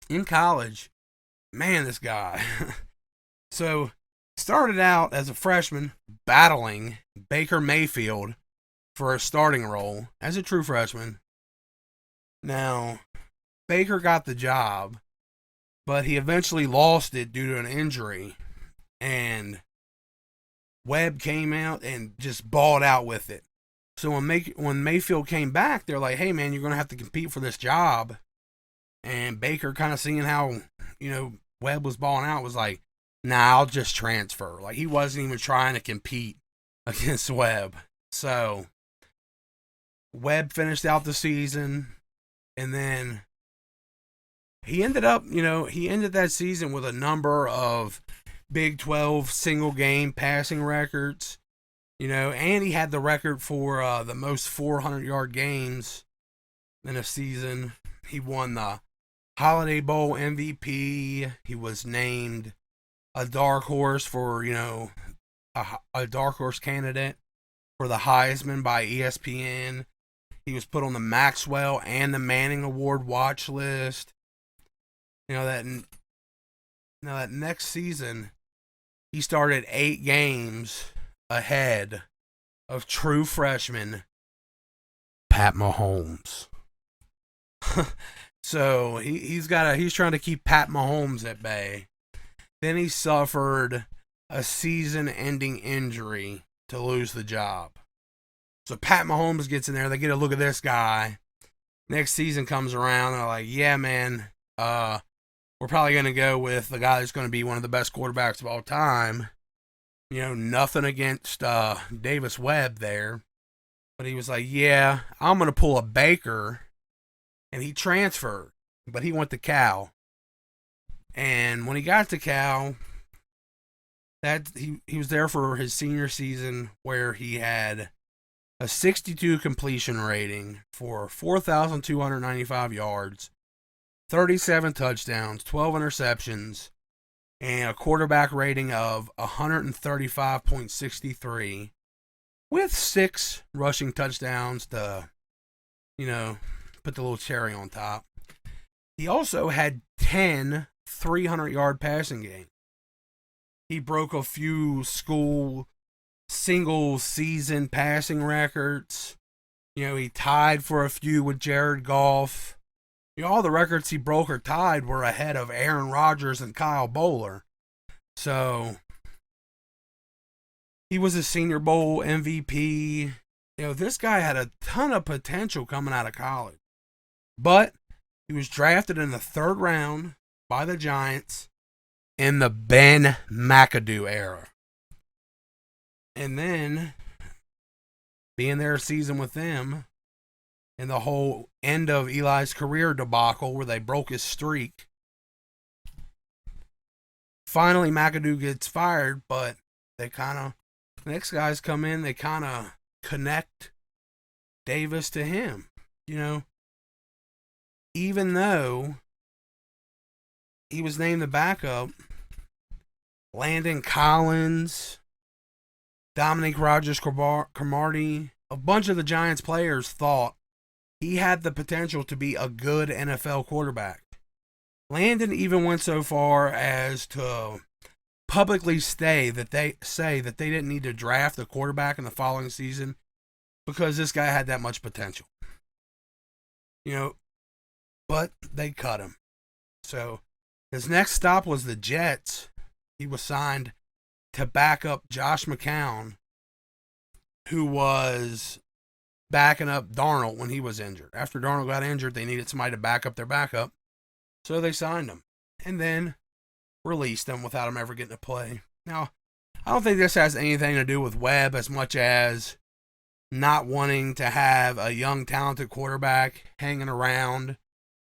in college, man, this guy. So, started out as a freshman battling Baker Mayfield for a starting role as a true freshman. Now, Baker got the job, but he eventually lost it due to an injury, and Webb came out and just balled out with it. So when Mayfield came back, they're like, hey, man, you're going to have to compete for this job. And Baker, kind of seeing how, you know, Webb was balling out, was like, nah, I'll just transfer. Like, he wasn't even trying to compete against Webb. So Webb finished out the season, and then he ended that season with a number of Big 12 single game passing records, you know, and he had the record for the most 400-yard games in a season. He won the Holiday Bowl MVP. He was named a dark horse for, you know, a dark horse candidate for the Heisman by ESPN. He was put on the Maxwell and the Manning Award watch list. You know, that next season, he started 8 games ahead of true freshman Pat Mahomes. So he's trying to keep Pat Mahomes at bay. Then he suffered a season-ending injury to lose the job. So Pat Mahomes gets in there. They get a look at this guy. Next season comes around, and they're like, yeah, man, we're probably going to go with the guy that's going to be one of the best quarterbacks of all time. You know, nothing against Davis Webb there. But he was like, yeah, I'm going to pull a Baker. And he transferred, but he went to Cal. And when he got to Cal, he was there for his senior season, where he had a 62 completion rating for 4,295 yards, 37 touchdowns, 12 interceptions, and a quarterback rating of 135.63, with 6 rushing touchdowns to, you know, put the little cherry on top. He also had 10 300-yard passing games. He broke a few school single season passing records. You know, he tied for a few with Jared Goff. You know, all the records he broke or tied were ahead of Aaron Rodgers and Kyle Bowler. So he was a Senior Bowl MVP. You know, this guy had a ton of potential coming out of college. But he was drafted in the 3rd round by the Giants in the Ben McAdoo era. And then, being there a season with them, and the whole end of Eli's career debacle where they broke his streak, finally McAdoo gets fired, but they kind of, the next guys come in, they kind of connect Davis to him. You know, even though he was named the backup, Landon Collins, Dominique Rodgers-Cromartie, a bunch of the Giants players thought he had the potential to be a good NFL quarterback. Landon even went so far as to publicly say that they didn't need to draft a quarterback in the following season because this guy had that much potential. You know, but they cut him. So his next stop was the Jets. He was signed to back up Josh McCown, who was backing up Darnold when he was injured. After Darnold got injured, they needed somebody to back up their backup. So they signed him and then released him without him ever getting to play. Now, I don't think this has anything to do with Webb as much as not wanting to have a young, talented quarterback hanging around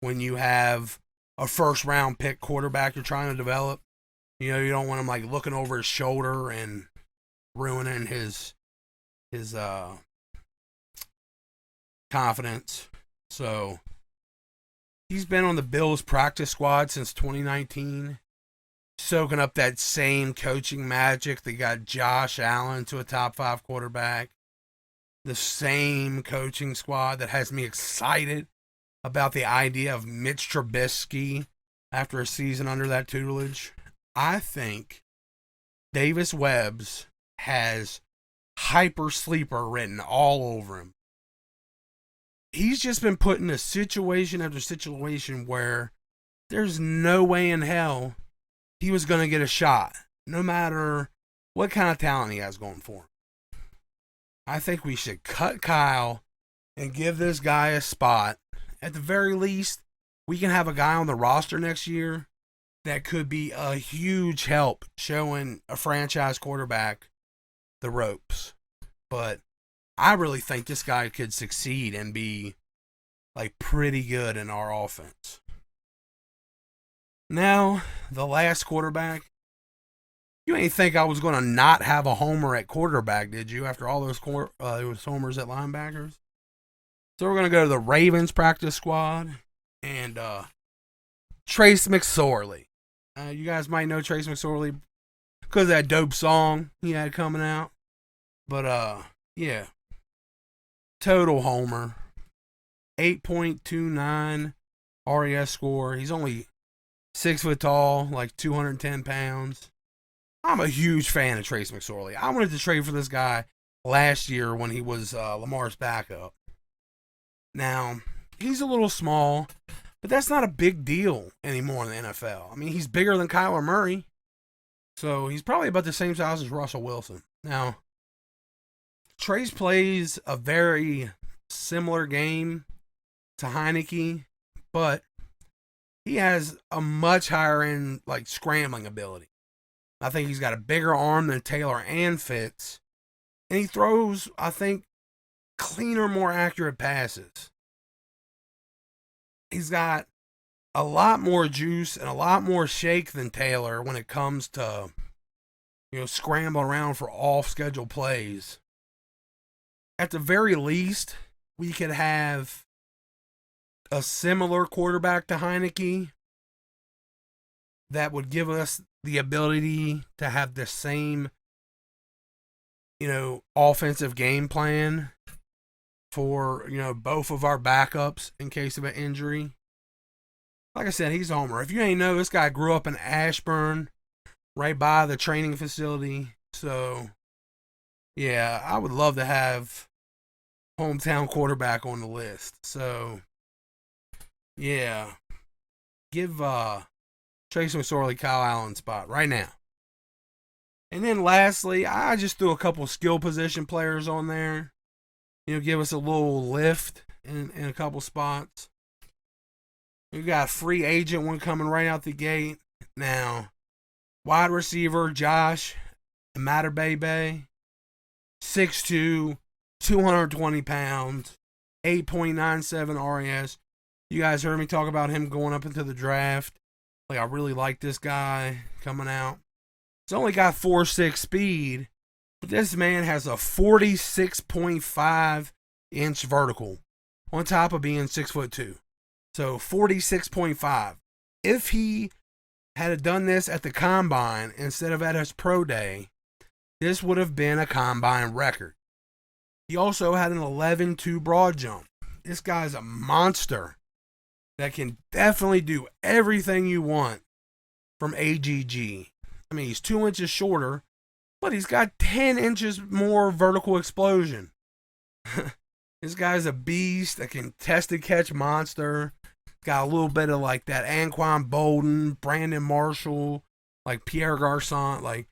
when you have a first-round pick quarterback you're trying to develop. You know, you don't want him like looking over his shoulder and ruining his confidence. So he's been on the Bills practice squad since 2019, soaking up that same coaching magic that got Josh Allen to a top 5 quarterback. The same coaching squad that has me excited about the idea of Mitch Trubisky after a season under that tutelage. I think Davis Webb's has hyper sleeper written all over him. He's just been put in a situation after situation where there's no way in hell he was going to get a shot, no matter what kind of talent he has going for him. I think we should cut Kyle and give this guy a spot. At the very least, we can have a guy on the roster next year that could be a huge help showing a franchise quarterback the ropes. But I really think this guy could succeed and be like pretty good in our offense. Now, the last quarterback. You ain't think I was going to not have a homer at quarterback, did you, after all those homers at linebackers? So we're going to go to the Ravens practice squad and Trace McSorley. You guys might know Trace McSorley because of that dope song he had coming out. But, yeah. Total homer. 8.29 RES score. He's only 6 foot tall, like 210 pounds. I'm a huge fan of Trace McSorley. I wanted to trade for this guy last year when he was Lamar's backup. Now, he's a little small, but that's not a big deal anymore in the NFL. I mean, he's bigger than Kyler Murray. So he's probably about the same size as Russell Wilson. Now, Trace plays a very similar game to Heineke, but he has a much higher end like scrambling ability. I think he's got a bigger arm than Taylor and Fitz. And he throws, I think, cleaner, more accurate passes. He's got a lot more juice and a lot more shake than Taylor when it comes to, scrambling around for off-schedule plays. At the very least, we could have a similar quarterback to Heineke that would give us the ability to have the same, offensive game plan for, both of our backups in case of an injury. Like I said, he's a homer. If you ain't know, this guy grew up in Ashburn, right by the training facility. So, yeah, I would love to have hometown quarterback on the list. So, yeah, give Trace McSorley Kyle Allen spot right now. And then lastly, I just threw a couple skill position players on there. Give us a little lift in a couple spots. We got a free agent one coming right out the gate. Now, wide receiver Josh Imatorbhebhe, 6'2", 220 pounds, 8.97 RAS. You guys heard me talk about him going up into the draft. Like, I really like this guy coming out. He's only got 4.6 speed, but this man has a 46.5 inch vertical on top of being 6'2". So 46.5. If he had done this at the combine instead of at his pro day, this would have been a combine record. He also had an 11.2 broad jump. This guy's a monster that can definitely do everything you want from AGG. I mean, he's 2 inches shorter, but he's got 10 inches more vertical explosion. This guy's a beast, a contested catch monster. Got a little bit of like that Anquan Bolden, Brandon Marshall, like Pierre Garçon. Like,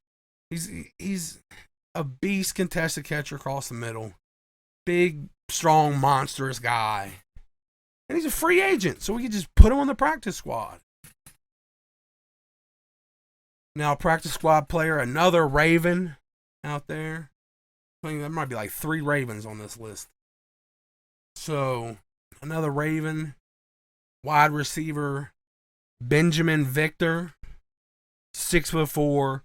he's a beast contested catcher across the middle. Big, strong, monstrous guy. And he's a free agent, so we can just put him on the practice squad. Now, practice squad player, another Raven out there. I think there might be like 3 Ravens on this list. So, another Raven, wide receiver, Benjamin Victor, 6'4",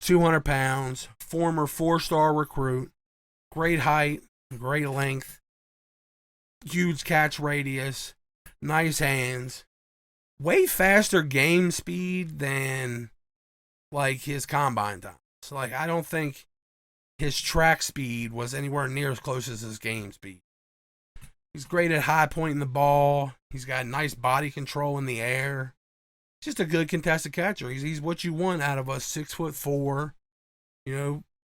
200 pounds, former 4-star recruit, great height, great length, huge catch radius, nice hands, way faster game speed than like his combine time. So like, I don't think his track speed was anywhere near as close as his game speed. He's great at high pointing the ball. He's got nice body control in the air. Just a good contested catcher. He's what you want out of a 6'4",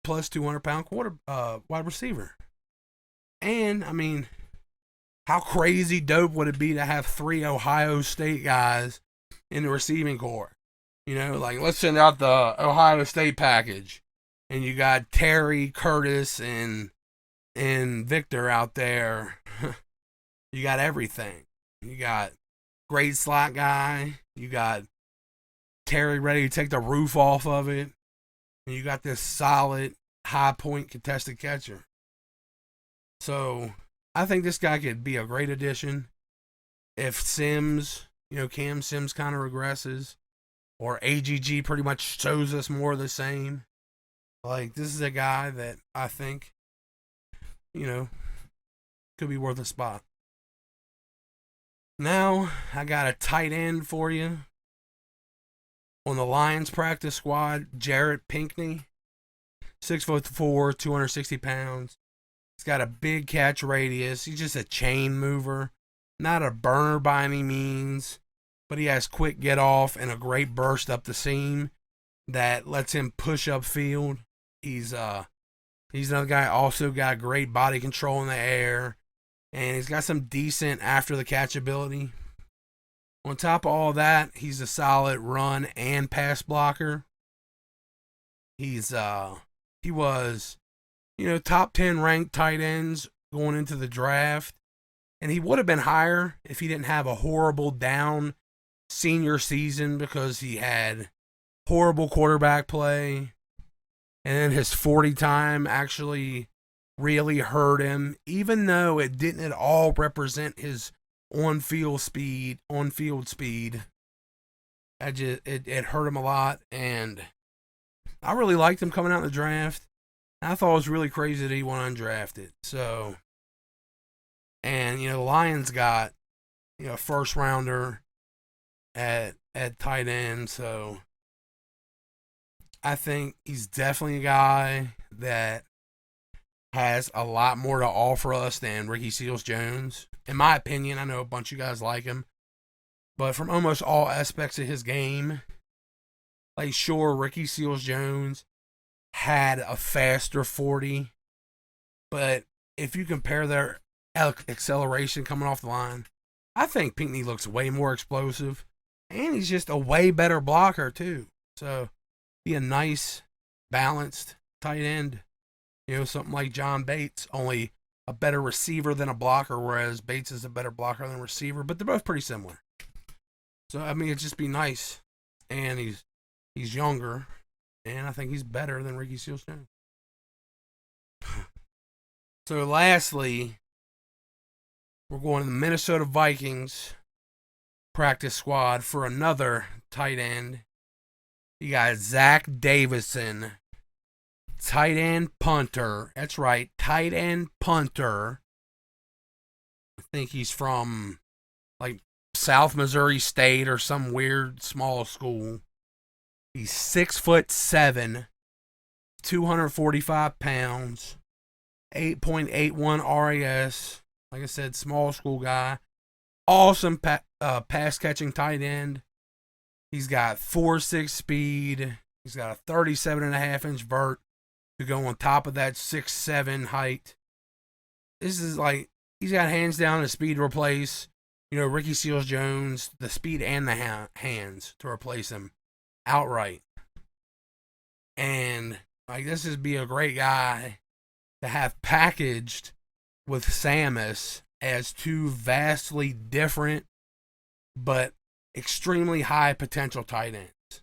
plus 200-pound wide receiver. And I mean, how crazy dope would it be to have 3 Ohio State guys in the receiving corps? Like, let's send out the Ohio State package, and you got Terry, Curtis, and Victor out there. You got everything. You got great slot guy. You got Terry ready to take the roof off of it. And you got this solid, high point contested catcher. So, I think this guy could be a great addition if Sims, Cam Sims kind of regresses, or AGG pretty much shows us more of the same. Like, this is a guy that I think, could be worth a spot. Now, I got a tight end for you. On the Lions practice squad, Jarrett Pinkney, 6'4", 260 pounds. He's got a big catch radius. He's just a chain mover. Not a burner by any means, but he has quick get off and a great burst up the seam that lets him push up field. He's another guy also got great body control in the air, and he's got some decent after the catch ability. On top of all that, he's a solid run and pass blocker. He was, top 10 ranked tight ends going into the draft. And he would have been higher if he didn't have a horrible down senior season because he had horrible quarterback play. And then his 40 time actually really hurt him, even though it didn't at all represent his on-field speed. It hurt him a lot, and I really liked him coming out in the draft. I thought it was really crazy that he went undrafted. So, and the Lions got a first rounder at tight end. So I think he's definitely a guy that has a lot more to offer us than Ricky Seals-Jones. In my opinion, I know a bunch of you guys like him, but from almost all aspects of his game, like sure, Ricky Seals-Jones had a faster 40, but if you compare their acceleration coming off the line, I think Pinckney looks way more explosive, and he's just a way better blocker too. So be a nice, balanced tight end. Something like John Bates, only a better receiver than a blocker, whereas Bates is a better blocker than a receiver, but they're both pretty similar. So, I mean, it'd just be nice. And he's younger, and I think he's better than Ricky Seals-Jones. So, lastly, we're going to the Minnesota Vikings practice squad for another tight end. You got Zach Davison, tight end punter. That's right, tight end punter. I think he's from like South Missouri State or some weird small school. He's 6'7", 245 pounds, 8.81 RAS. Like I said, small school guy. Awesome pass catching tight end. He's got 4.6 speed. He's got a 37.5-inch vert to go on top of that 6'7" height. This is like, he's got hands down the speed to replace, Ricky Seals-Jones, the speed and the hands to replace him outright. And like, this would be a great guy to have packaged with Sammis as two vastly different but extremely high potential tight ends.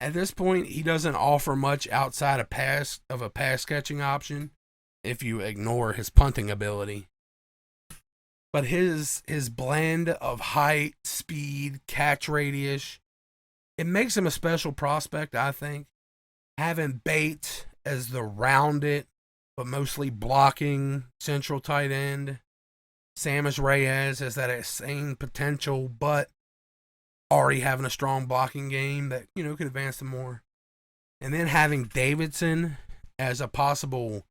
At this point, he doesn't offer much outside of a pass catching option if you ignore his punting ability. But his blend of height, speed, catch radius, it makes him a special prospect, I think. Having Bates as the rounded but mostly blocking central tight end. Sammis Reyes has that same potential, but already having a strong blocking game that, could advance them more. And then having Davidson as a possible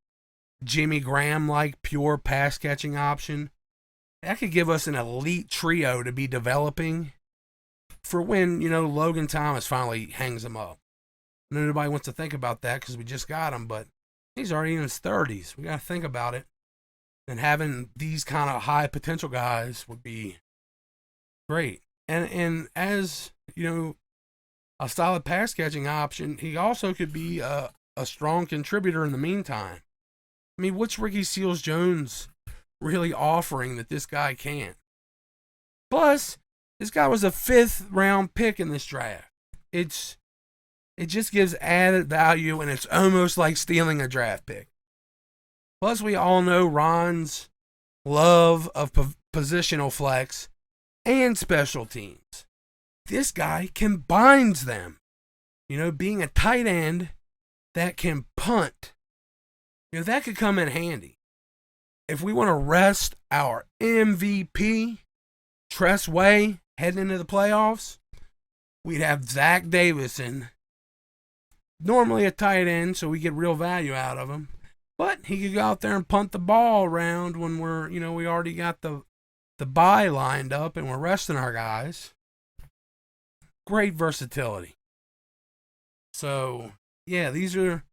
Jimmy Graham-like pure pass-catching option, that could give us an elite trio to be developing for when, Logan Thomas finally hangs him up. Nobody wants to think about that because we just got him, but he's already in his 30s. We got to think about it. And having these kind of high potential guys would be great. And as, a solid pass catching option, he also could be a strong contributor in the meantime. I mean, what's Ricky Seals-Jones really offering that this guy can't? Plus, this guy was a 5th round pick in this draft. It just gives added value, and it's almost like stealing a draft pick. Plus, we all know Ron's love of positional flex and special teams. This guy combines them. Being a tight end that can punt, that could come in handy. If we want to rest our MVP, Tress Way, heading into the playoffs, we'd have Zach Davison, normally a tight end, so we get real value out of him. But he could go out there and punt the ball around when we're, we already got the bye lined up and we're resting our guys. Great versatility. So, yeah, these are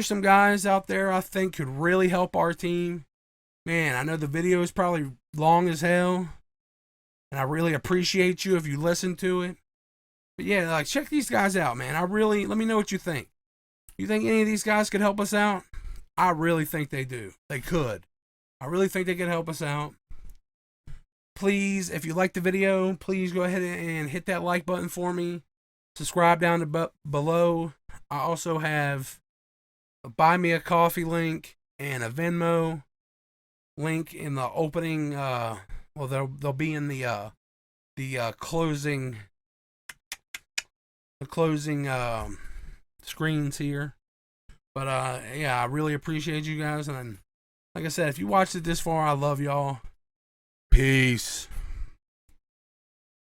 some guys out there I think could really help our team. Man, I know the video is probably long as hell, and I really appreciate you if you listen to it. But yeah, check these guys out, man. Let me know what you think. You think any of these guys could help us out? I really think they do. They could. I really think they could help us out. Please, if you like the video, please go ahead and hit that like button for me. Subscribe down below. I also have a Buy Me a Coffee link and a Venmo link in the opening. Well, they'll be in the closing screens here. But yeah, I really appreciate you guys, and like I said, if you watched it this far, I love y'all. Peace.